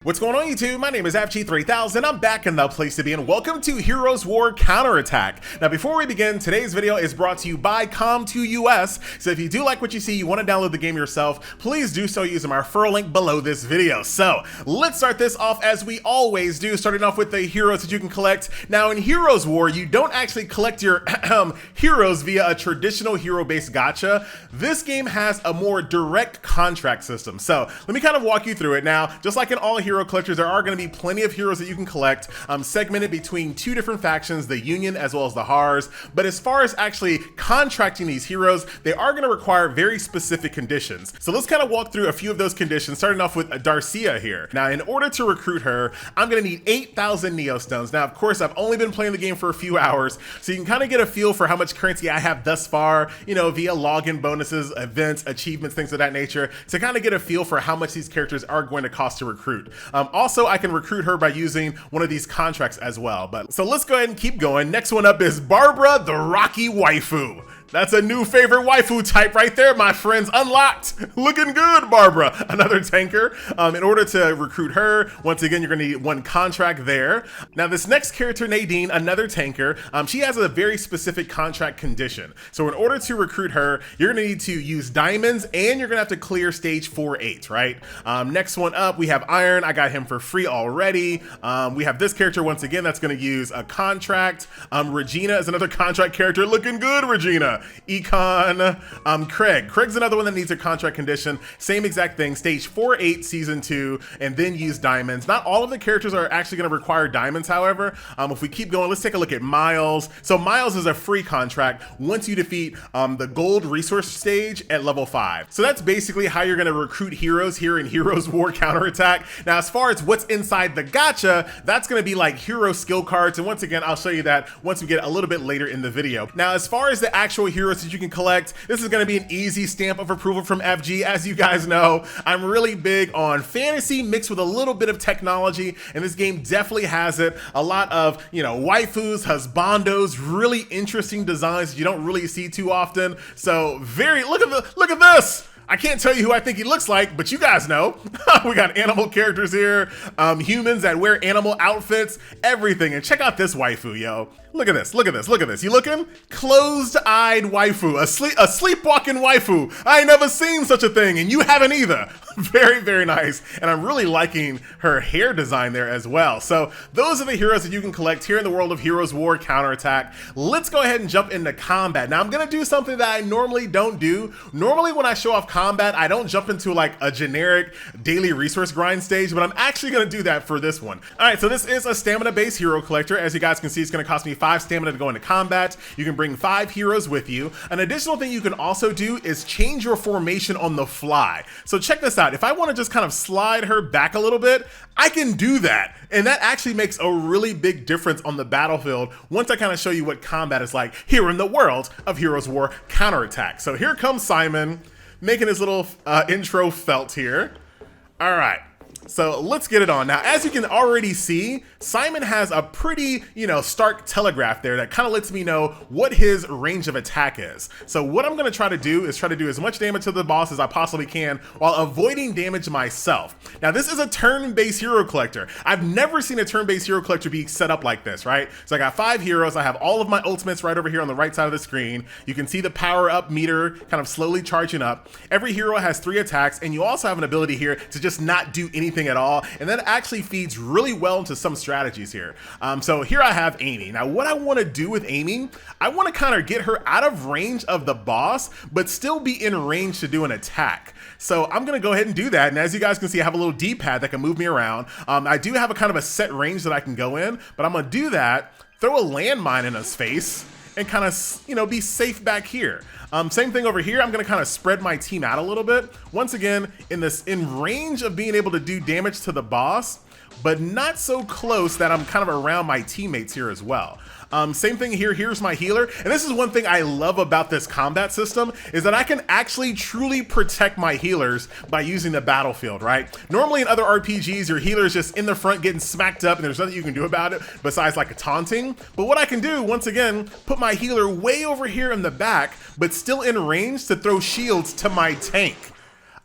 What's going on YouTube? My name is FG3000. I'm back in the place to be and welcome to Heroes War Counterattack. Now before we begin, today's video is brought to you by Com2US. So if you do like what you see, you want to download the game yourself, please do so using my referral link below this video. So let's start this off as we always do, starting off with the heroes that you can collect. Now in Heroes War, you don't actually collect your heroes via a traditional hero-based gacha. This game has a more direct contract system. So let me kind of walk you through it. Now, just like in all hero collectors, there are going to be plenty of heroes that you can collect, segmented between two different factions, the Union as well as the Hars. But as far as actually contracting these heroes, they are going to require very specific conditions. So let's kind of walk through a few of those conditions, starting off with Darcia here. Now, in order to recruit her, I'm going to need 8,000 Neostones. Now, of course, I've only been playing the game for a few hours, so you can kind of get a feel for how much currency I have thus far, you know, via login bonuses, events, achievements, things of that nature, to kind of get a feel for how much these characters are going to cost to recruit. Also, I can recruit her by using one of these contracts as well. But so let's go ahead and keep going. Next one up is Barbara, the Rocky Waifu. That's a new favorite waifu type right there, my friends. Unlocked. Looking good, Barbara. Another tanker. In order to recruit her, once again, you're going to need one contract there. Now, this next character, Nadine, another tanker, she has a very specific contract condition. So in order to recruit her, you're going to need to use diamonds and you're going to have to clear stage 4-8, right? Next one up, we have Iron. I got him for free already. We have this character, once again, that's going to use a contract. Regina is another contract character. Looking good, Regina. Econ, Craig's another one that needs a contract condition. Same exact thing, stage 4-8 season 2, and then use diamonds. Not all of the characters are actually going to require diamonds, however. If we keep going, let's take a look at Miles. So Miles is a free contract once you defeat the gold resource stage at level 5. So that's basically how you're going to recruit heroes here in Heroes War Counterattack. Now, as far as what's inside the gacha, that's going to be like hero skill cards, and once again, I'll show you that once we get a little bit later in the video. Now, as far as the actual heroes that you can collect, this is going to be an easy stamp of approval from FG. As you guys know, I'm really big on fantasy mixed with a little bit of technology, and this game definitely has it. A lot of, you know, waifus, husbandos, really interesting designs you don't really see too often. So look at this. I can't tell you who I think he looks like, but you guys know. We got animal characters here, humans that wear animal outfits, everything. And check out this waifu, yo. Look at this, look at this, look at this. You looking? Closed-eyed waifu, a sleepwalking waifu. I ain't never seen such a thing, and you haven't either. Very, very nice. And I'm really liking her hair design there as well. So those are the heroes that you can collect here in the world of Heroes War Counterattack. Let's go ahead and jump into combat. Now I'm gonna do something that I normally don't do. Normally when I show off combat, I don't jump into like a generic daily resource grind stage, but I'm actually gonna do that for this one. All right, so this is a stamina-based hero collector. As you guys can see, it's gonna cost me 5 stamina to go into combat. You can bring 5 heroes with you. An additional thing you can also do is change your formation on the fly. So check this out. If I want to just kind of slide her back a little bit, I can do that. And that actually makes a really big difference on the battlefield once I kind of show you what combat is like here in the world of Heroes War Counterattack. So here comes Simon making his little intro felt here. All right. So let's get it on. Now, as you can already see, Simon has a pretty, stark telegraph there that kind of lets me know what his range of attack is. So what I'm going to try to do is as much damage to the boss as I possibly can while avoiding damage myself. Now, this is a turn-based hero collector. I've never seen a turn-based hero collector be set up like this, right? So I got 5 heroes. I have all of my ultimates right over here on the right side of the screen. You can see the power-up meter kind of slowly charging up. Every hero has 3 attacks, and you also have an ability here to just not do anything at all, and that actually feeds really well into some strategies here. So here I have Amy. Now what I want to do with Amy, I want to kind of get her out of range of the boss, but still be in range to do an attack. So I'm going to go ahead and do that, and as you guys can see, I have a little D-pad that can move me around. I do have a kind of a set range that I can go in, but I'm going to do that, throw a landmine in his face, and kind of, be safe back here. Same thing over here. I'm going to kind of spread my team out a little bit. Once again, in range of being able to do damage to the boss, but not so close that I'm kind of around my teammates here as well. Same thing here. Here's my healer. And this is one thing I love about this combat system is that I can actually truly protect my healers by using the battlefield, right? Normally in other RPGs, your healer is just in the front getting smacked up and there's nothing you can do about it besides like a taunting. But what I can do, once again, put my healer way over here in the back, but still in range to throw shields to my tank.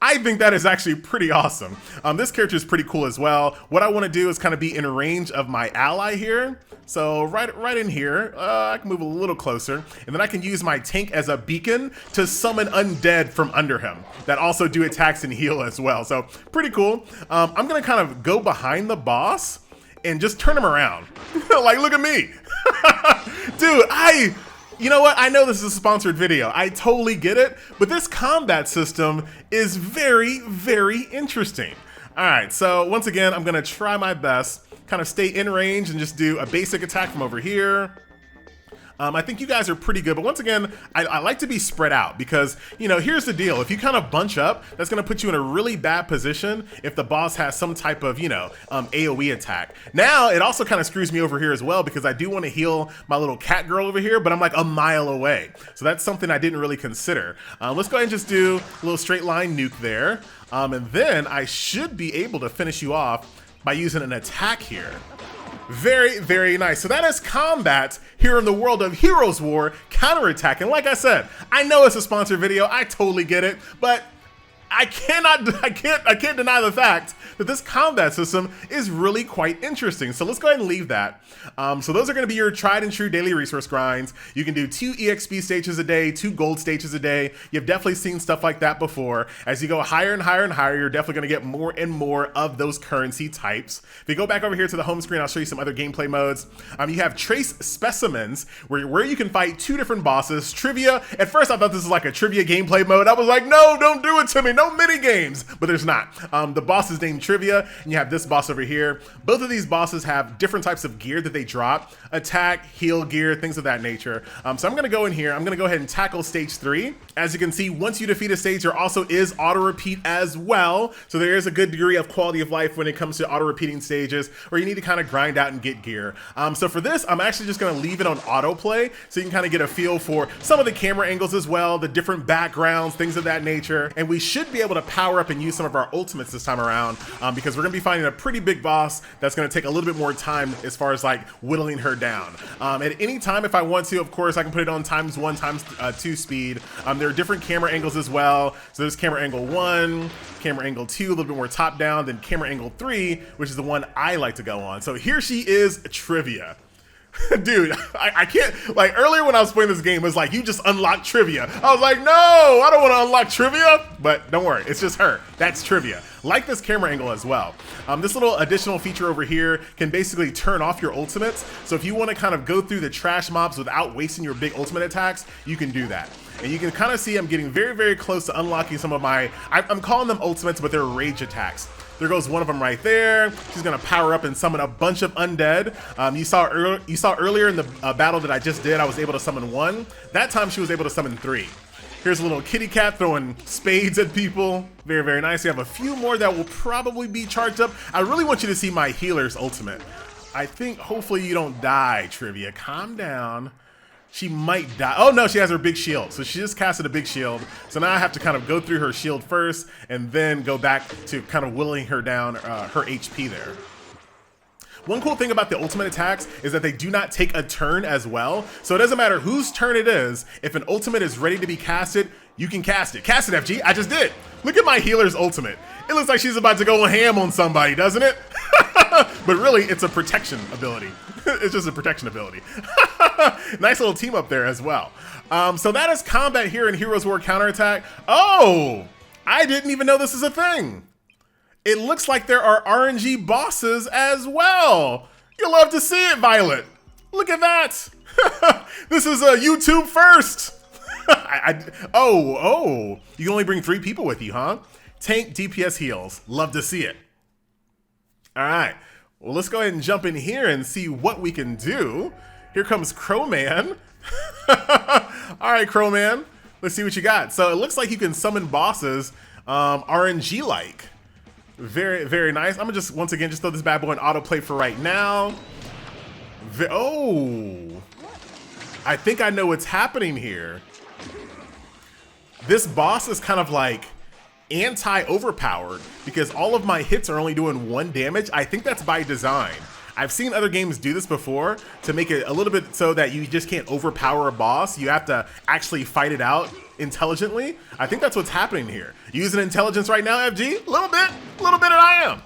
I think that is actually pretty awesome. This character is pretty cool as well. What I want to do is kind of be in range of my ally here. So right in here, I can move a little closer, and then I can use my tank as a beacon to summon undead from under him that also do attacks and heal as well. So pretty cool. I'm gonna kind of go behind the boss and just turn him around. Like, look at me. Dude, you know what? I know this is a sponsored video. I totally get it, but this combat system is very, very interesting. All right, so once again, I'm gonna try my best, kind of stay in range and just do a basic attack from over here. I think you guys are pretty good, but once again, I like to be spread out because, you know, here's the deal. If you kind of bunch up, that's gonna put you in a really bad position if the boss has some type of, you know, AoE attack. Now, it also kind of screws me over here as well because I do want to heal my little cat girl over here, but I'm like a mile away. So that's something I didn't really consider. Let's go ahead and just do a little straight line nuke there. And then I should be able to finish you off by using an attack here. Very, very nice. So that is combat here in the world of Heroes War Counterattack. And like I said, I know it's a sponsored video. I totally get it, but I can't deny the fact that this combat system is really quite interesting. So let's go ahead and leave that. So those are going to be your tried and true daily resource grinds. You can do 2 EXP stages a day, 2 gold stages a day. You've definitely seen stuff like that before. As you go higher and higher and higher, you're definitely going to get more and more of those currency types. If you go back over here to the home screen, I'll show you some other gameplay modes. You have trace specimens where you can fight 2 different bosses. Trivia. At first I thought this was like a trivia gameplay mode. I was like, no, don't do it to me. No mini games, but there's not. The boss is named Trivia, and you have this boss over here. Both of these bosses have different types of gear that they drop: attack, heal gear, things of that nature. So I'm gonna go in here. I'm gonna go ahead and tackle stage 3. As you can see, once you defeat a stage, there also is auto repeat as well. So there is a good degree of quality of life when it comes to auto repeating stages where you need to kind of grind out and get gear. So for this, I'm actually just gonna leave it on autoplay so you can kind of get a feel for some of the camera angles as well, the different backgrounds, things of that nature. And we should be able to power up and use some of our ultimates this time around because we're gonna be fighting a pretty big boss that's gonna take a little bit more time as far as like whittling her down. At any time, if I want to, of course, I can put it on ×1, ×2 speed. There are different camera angles as well. So there's camera angle 1, camera angle 2, a little bit more top down, then camera angle 3, which is the one I like to go on. So here she is, Trivia. Dude, I can't, like earlier when I was playing this game, it was like, you just unlocked Trivia. I was like, no, I don't want to unlock Trivia, but don't worry, it's just her. That's Trivia. Like this camera angle as well. This little additional feature over here can basically turn off your ultimates. So if you want to kind of go through the trash mobs without wasting your big ultimate attacks, you can do that. And you can kind of see I'm getting very, very close to unlocking some of my, I'm calling them ultimates, but they're rage attacks. There goes one of them right there. She's gonna power up and summon a bunch of undead. You saw earlier in the battle that I just did, I was able to summon 1. That time she was able to summon 3. Here's a little kitty cat throwing spades at people. Very, very nice. We have a few more that will probably be charged up. I really want you to see my healer's ultimate. I think hopefully you don't die, Trivia. Calm down. She might die. Oh no, she has her big shield. So she just casted a big shield. So now I have to kind of go through her shield first and then go back to kind of whittling her down, her HP there. One cool thing about the ultimate attacks is that they do not take a turn as well. So it doesn't matter whose turn it is. If an ultimate is ready to be casted, you can cast it. Cast it, FG. I just did. Look at my healer's ultimate. It looks like she's about to go ham on somebody, doesn't it? But really, it's a protection ability. It's just a protection ability. Nice little team up there as well. So that is combat here in Heroes War Counterattack. Oh, I didn't even know this is a thing. It looks like there are RNG bosses as well. You'll love to see it, Violet. Look at that. This is a YouTube first. Oh, you can only bring 3 people with you, huh? Tank, DPS, heals. Love to see it. All right. Well, let's go ahead and jump in here and see what we can do. Here comes Crowman. All right, Crowman. Let's see what you got. So it looks like you can summon bosses RNG-like. Very, very nice. I'm gonna just, once again, just throw this bad boy in autoplay for right now. Oh, I think I know what's happening here. This boss is kind of like anti-overpowered because all of my hits are only doing 1 damage. I think that's by design. I've seen other games do this before to make it a little bit so that you just can't overpower a boss. You have to actually fight it out intelligently. I think that's what's happening here. Using intelligence right now, FG? A little bit and I am.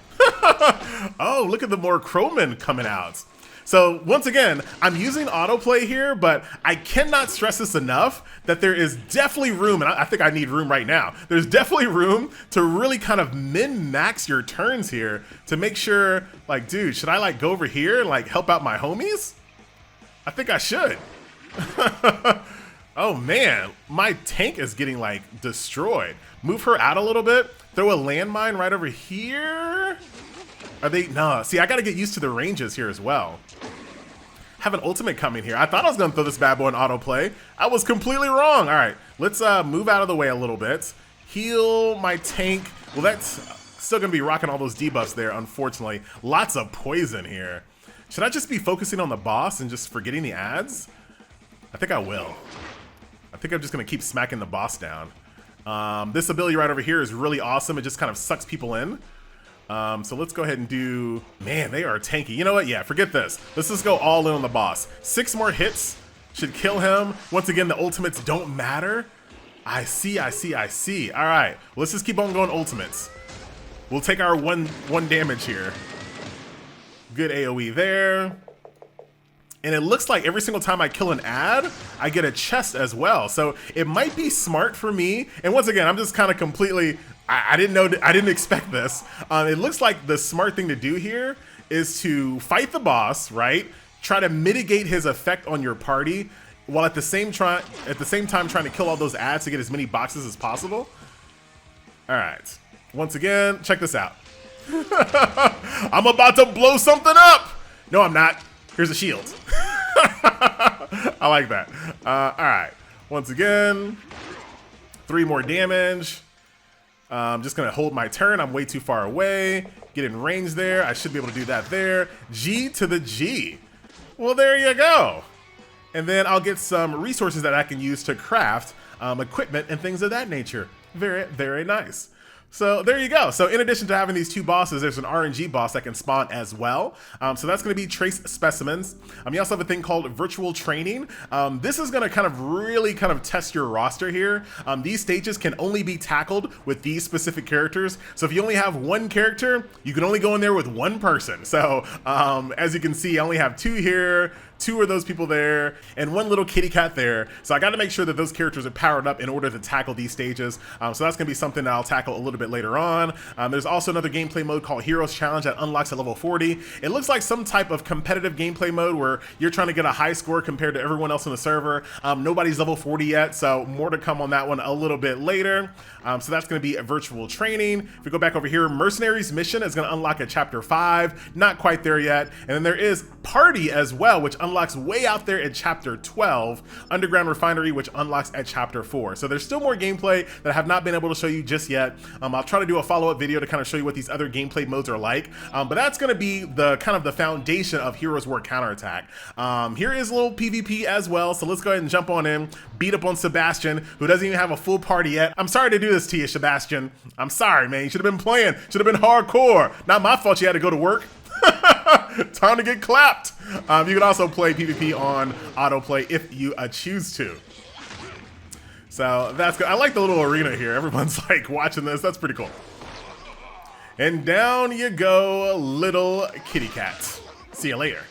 Oh, look at the more Crowmen coming out. So once again, I'm using autoplay here, but I cannot stress this enough that there is definitely room, and I think I need room right now. There's definitely room to really kind of min-max your turns here to make sure, like, dude, should I like go over here and like help out my homies? I think I should. Oh man, my tank is getting like destroyed. Move her out a little bit. Throw a landmine right over here. Are they? No, see, I gotta get used to the ranges here as well. Have an ultimate coming here. I thought I was gonna throw this bad boy in autoplay. I was completely wrong. All right, let's move out of the way a little bit. Heal my tank. Well, that's still gonna be rocking all those debuffs there, unfortunately. Lots of poison here. Should I just be focusing on the boss and just forgetting the ads? I think I will. I think I'm just gonna keep smacking the boss down. This ability right over here is really awesome. It just kind of sucks people in. So let's go ahead and do, man, they are tanky. You know what? Yeah, forget this. Let's just go all in on the boss. 6 more hits should kill him. Once again, the ultimates don't matter. I see. All right, let's just keep on going ultimates. We'll take our one damage here. Good AoE there. And it looks like every single time I kill an ad, I get a chest as well. So it might be smart for me. And once again, I'm just kind of completely, I didn't expect this. It looks like the smart thing to do here is to fight the boss, right? Try to mitigate his effect on your party, while at the same time trying to kill all those ads to get as many boxes as possible. All right, once again, check this out. I'm about to blow something up. No, I'm not. Here's a shield. I like that. All right, once again, 3 more damage. I'm just gonna hold my turn. I'm way too far away. Get in range there. I should be able to do that there. G to the G. Well, there you go. And then I'll get some resources that I can use to craft equipment and things of that nature. Very, very nice. So there you go. So in addition to having these 2 bosses, there's an RNG boss that can spawn as well. So that's going to be trace specimens. You also have a thing called virtual training. This is going to kind of really kind of test your roster here. These stages can only be tackled with these specific characters. So if you only have 1 character, you can only go in there with 1 person. So as you can see, I only have 2 here. 2 of those people there, and 1 little kitty cat there. So I got to make sure that those characters are powered up in order to tackle these stages. So that's going to be something that I'll tackle a little bit later on. There's also another gameplay mode called Heroes Challenge that unlocks at level 40. It looks like some type of competitive gameplay mode where you're trying to get a high score compared to everyone else in the server. Nobody's level 40 yet, so more to come on that one a little bit later. So that's going to be a virtual training. If we go back over here, Mercenaries mission is going to unlock at chapter 5. Not quite there yet. And then there is Party as well, which unlocks way out there at chapter 12. Underground Refinery, which unlocks at chapter 4. So there's still more gameplay that I have not been able to show you just yet. I'll try to do a follow-up video to kind of show you what these other gameplay modes are like. But that's going to be the kind of the foundation of Heroes War Counterattack. Here is a little PvP as well. So let's go ahead and jump on in, beat up on Sebastian, who doesn't even have a full party yet. I'm sorry to do this to you, Sebastian. I'm sorry, man. You should have been playing. Should have been hardcore. Not my fault you had to go to work. Time to get clapped. You can also play PvP on autoplay if you choose to. So that's good. I like the little arena here. Everyone's like watching this. That's pretty cool. And down you go, little kitty cat. See you later.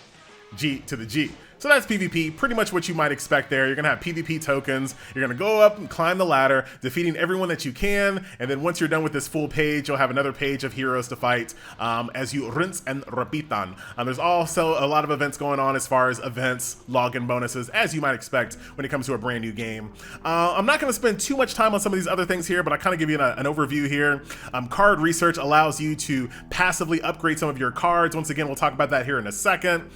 G to the G. So that's PvP, pretty much what you might expect there. You're gonna have PvP tokens. You're gonna go up and climb the ladder, defeating everyone that you can. And then once you're done with this full page, you'll have another page of heroes to fight as you rinse and repitan. There's also a lot of events going on as far as events, login bonuses, as you might expect when it comes to a brand new game. I'm not gonna spend too much time on some of these other things here, but I kind of give you an overview here. Card research allows you to passively upgrade some of your cards. Once again, we'll talk about that here in a second.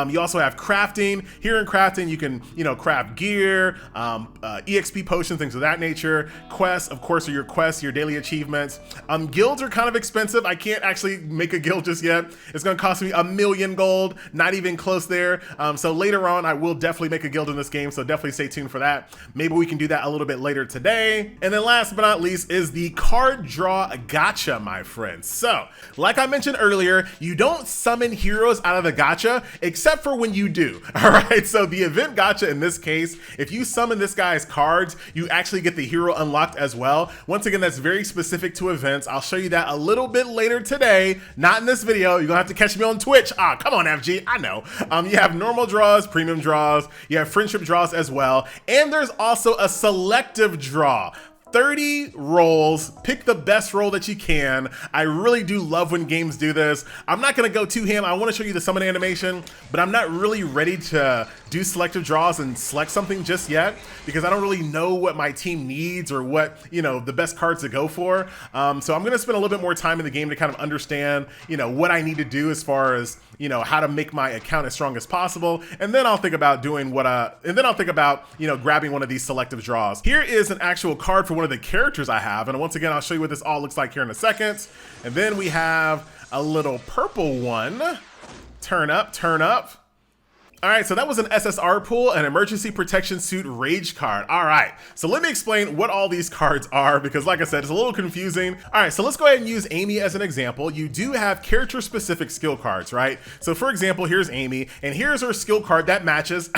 You also have crafting. Here in crafting, you can, craft gear, EXP potions, things of that nature. Quests, of course, are your quests, your daily achievements. Guilds are kind of expensive. I can't actually make a guild just yet. It's going to cost me 1,000,000 gold, not even close there. So later on, I will definitely make a guild in this game, so definitely stay tuned for that. Maybe we can do that a little bit later today. And then last but not least is the card draw gacha, my friends. So, like I mentioned earlier, you don't summon heroes out of the gacha, except for when you do. All right, so the event gacha in this case, if you summon this guy's cards, you actually get the hero unlocked as well. Once again, that's very specific to events. I'll show you that a little bit later today, not in this video. You're gonna have to catch me on Twitch. Ah, come on, FG, I know. You have normal draws, premium draws, you have friendship draws as well, and there's also a selective draw. 30 rolls, pick the best roll that you can. I really do love when games do this. I'm not gonna go too ham. I wanna show you the summon animation, but I'm not really ready to do selective draws and select something just yet because I don't really know what my team needs or what, the best cards to go for. So I'm gonna spend a little bit more time in the game to kind of understand, what I need to do as far as, how to make my account as strong as possible. And then I'll think about doing grabbing one of these selective draws. Here is an actual card for one of the characters I have. And once again, I'll show you what this all looks like here in a second. And then we have a little purple one. Turn up, turn up. All right, so that was an SSR pool, an emergency protection suit rage card. All right, so let me explain what all these cards are because like I said, it's a little confusing. All right, so let's go ahead and use Amy as an example. You do have character specific skill cards, right? So for example, here's Amy and here's her skill card that matches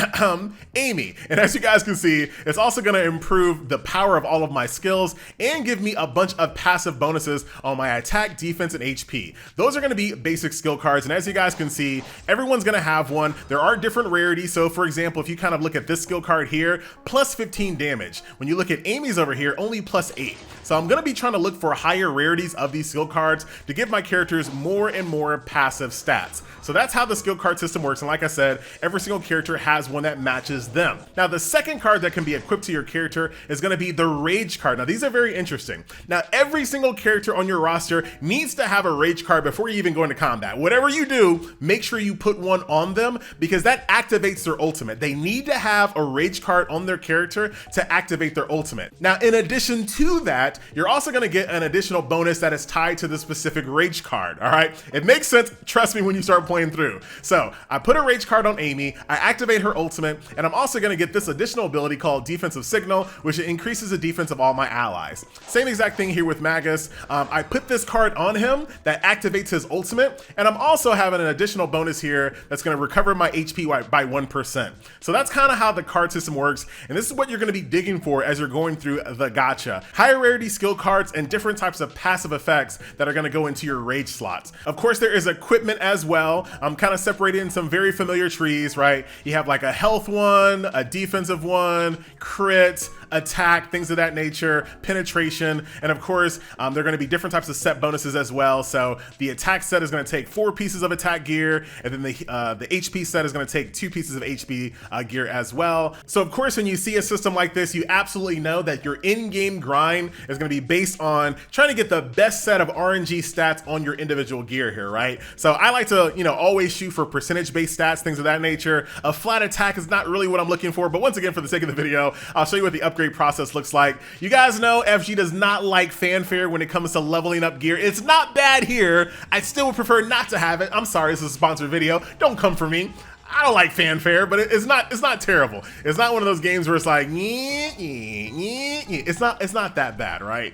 Amy. And as you guys can see, it's also gonna improve the power of all of my skills and give me a bunch of passive bonuses on my attack, defense, and HP. Those are gonna be basic skill cards. And as you guys can see, everyone's gonna have one. There are different rarities. So for example, if you kind of look at this skill card here, plus 15 damage. When you look at Amy's over here, only plus 8. So I'm going to be trying to look for higher rarities of these skill cards to give my characters more and more passive stats. So that's how the skill card system works. And like I said, every single character has one that matches them. Now, the second card that can be equipped to your character is going to be the Rage card. Now, these are very interesting. Now, every single character on your roster needs to have a Rage card before you even go into combat. Whatever you do, make sure you put one on them because that activates their ultimate. They need to have a Rage card on their character to activate their ultimate. Now, in addition to that, you're also going to get an additional bonus that is tied to the specific Rage card. All right, it makes sense. Trust me when you start playing through. So I put a Rage card on Amy, I activate her ultimate, and I'm also going to get this additional ability called Defensive Signal, which increases the defense of all my allies. Same exact thing here with Magus. I put this card on him that activates his ultimate, and I'm also having an additional bonus here that's going to recover my HP by 1%. So that's kind of how the card system works, and this is what you're going to be digging for as you're going through the gacha. Higher rarity skill cards and different types of passive effects that are going to go into your rage slots. Of course, there is equipment as well. I'm kind of separated in some very familiar trees, right? You have like a health one, a defensive one, crit, attack, things of that nature, penetration, and of course, there are going to be different types of set bonuses as well. So the attack set is going to take 4 pieces of attack gear, and then the HP set is going to take 2 pieces of HP gear as well. So of course, when you see a system like this, you absolutely know that your in-game grind is going to be based on trying to get the best set of RNG stats on your individual gear here, right? So I like to, always shoot for percentage-based stats, things of that nature. A flat attack is not really what I'm looking for, but once again, for the sake of the video, I'll show you what the upgrade process looks like. You guys know FG does not like fanfare when it comes to leveling up gear. It's not bad here. I still would prefer not to have it. I'm sorry, this is a sponsored video. Don't come for me. I don't like fanfare, but it's not terrible. It's not one of those games where it's like, it's not that bad, right?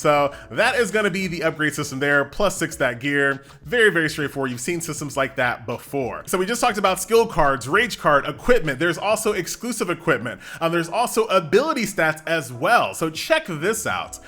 So that is going to be the upgrade system there, plus 6 that gear. Very, very straightforward. You've seen systems like that before. So we just talked about skill cards, rage card, equipment. There's also exclusive equipment. There's also ability stats as well. So check this out.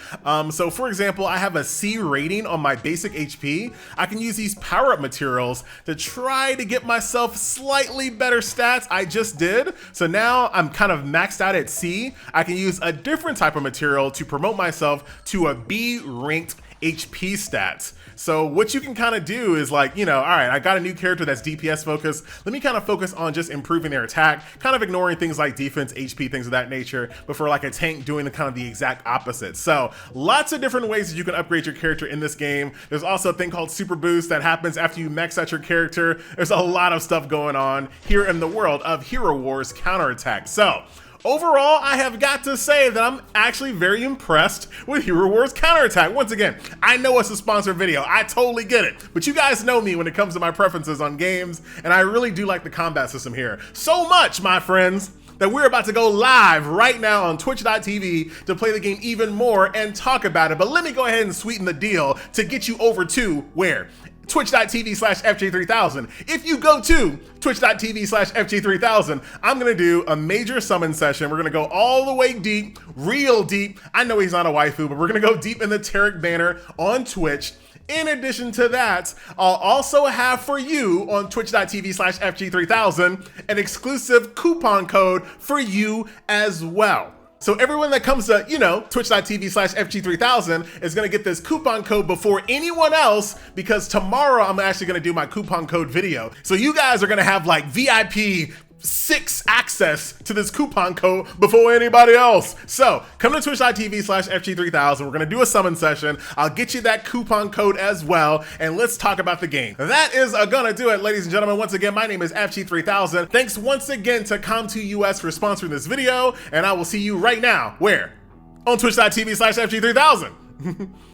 So for example, I have a C rating on my basic HP. I can use these power-up materials to try to get myself slightly better stats. I just did. So now I'm kind of maxed out at C. I can use a different type of material to promote myself to a B ranked HP stats. So what you can kind of do is like, all right, I got a new character that's DPS focused. Let me kind of focus on just improving their attack, kind of ignoring things like defense, HP, things of that nature, but for like a tank doing the exact opposite. So lots of different ways that you can upgrade your character in this game. There's also a thing called Super Boost that happens after you max out your character. There's a lot of stuff going on here in the world of Hero Wars Counterattack. So overall, I have got to say that I'm actually very impressed with Hero Wars Counterattack. Once again, I know it's a sponsored video. I totally get it. But you guys know me when it comes to my preferences on games, and I really do like the combat system here. So much, my friends, that we're about to go live right now on twitch.tv to play the game even more and talk about it. But let me go ahead and sweeten the deal to get you over to where? twitch.tv/FG3000. If you go to twitch.tv/FG3000, I'm gonna do a major summon session. We're gonna go all the way deep, real deep. I know he's not a waifu, but we're gonna go deep in the Tarek banner on Twitch. In addition to that, I'll also have for you on twitch.tv/FG3000 an exclusive coupon code for you as well. So everyone that comes to, twitch.tv/FG3000 is gonna get this coupon code before anyone else, because tomorrow I'm actually gonna do my coupon code video. So you guys are gonna have like VIP 6 access to this coupon code before anybody else. So come to twitch.tv/FG3000. We're gonna do a summon session. I'll get you that coupon code as well, and let's talk about the game. That is gonna do it, ladies and gentlemen. Once again, my name is FG3000. Thanks once again to Com2US for sponsoring this video, and I will see you right now. Where? On twitch.tv/FG3000.